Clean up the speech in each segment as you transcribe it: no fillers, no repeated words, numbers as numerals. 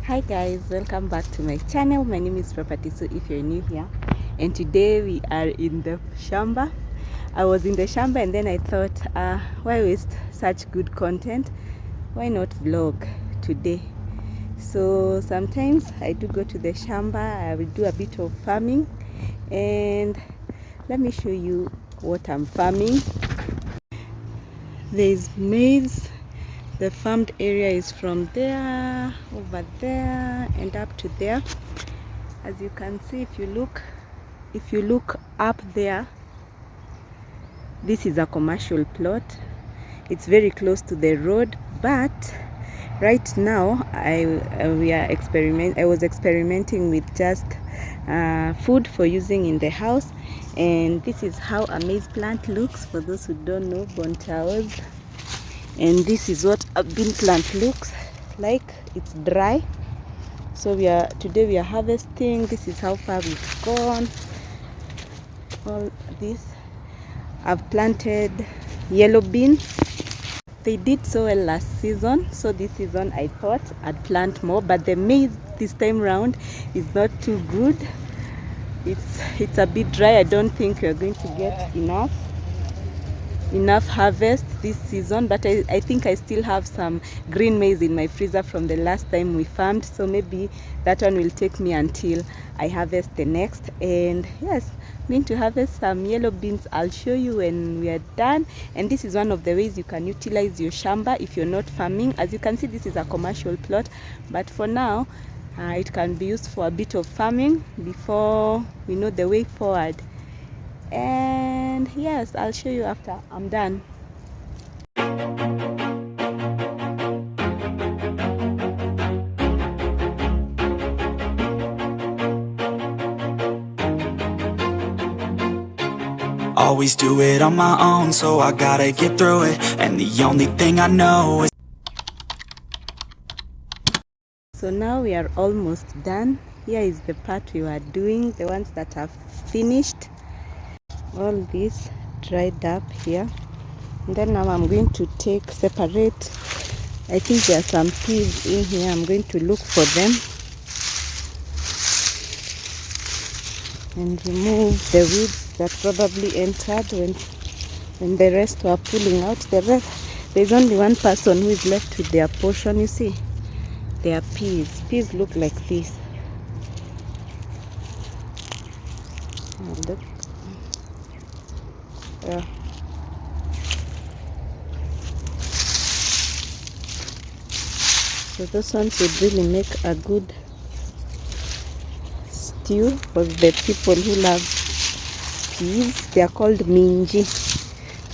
Hi guys, welcome back to my channel. My name is Property Sue if you're new here, and today we are in the shamba. I was in the shamba and then I thought, why waste such good content? Why not vlog today? So sometimes I do go to the shamba. I will do a bit of farming, and let me show you what I'm farming. There is maize. The farmed area is from there, over there, and up to there. As you can see, if you look up there, this is a commercial plot. It's very close to the road, but right now I was experimenting with just food for using in the house, and this is how a maize plant looks. For those who don't know, bontaos. And this is what a bean plant looks like. It's dry. So today we are harvesting. This is how far we've gone. All this, I've planted yellow beans. They did so well last season, so this season I thought I'd plant more, but the maize this time round is not too good. It's a bit dry. I don't think we're going to get enough harvest this season, but I think I still have some green maize in my freezer from the last time we farmed, so maybe that one will take me until I harvest the next. And yes, I'm going to harvest some yellow beans. I'll show you when we are done. And this is one of the ways you can utilize your shamba if you're not farming. As you can see, this is a commercial plot, but for now it can be used for a bit of farming before we know the way forward. And yes, I'll show you after I'm done. Always do it on my own, so I gotta get through it. And the only thing I know is... So now we are almost done. Here is the part we were doing, the ones that have finished. All this dried up here. And then now I'm going to separate. I think there are some peas in here. I'm going to look for them and remove the weeds that probably entered when the rest were pulling out. There's only one person who is left with their portion. You see, they are peas. Peas look like this. Oh, look. Yeah. So those ones would really make a good stew for the people who love peas. They are called minji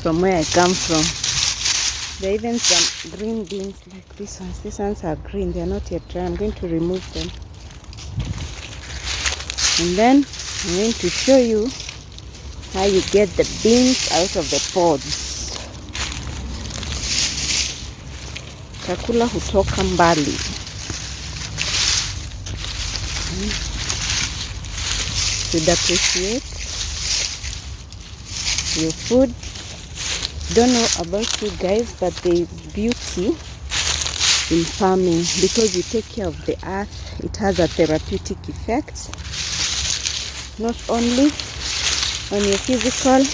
from where I come from. There are even some green beans like these ones. These ones are green. They are not yet dry. I'm going to remove them. And then I'm going to show you how you get the beans out of the pods. Chakula hutoka mbali. Should appreciate your food. Don't know about you guys, but there is beauty in farming because you take care of the earth. It has a therapeutic effect, not only on your physical,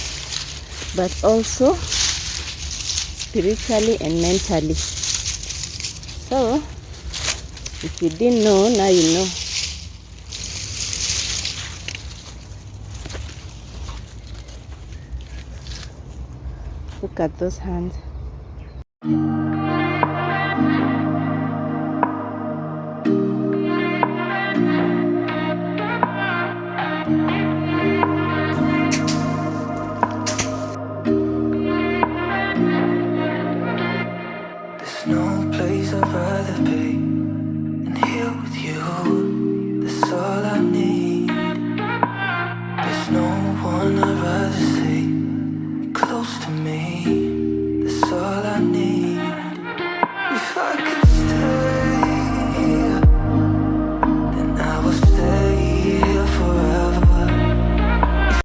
but also spiritually and mentally. So if you didn't know, now you know. Look at those hands.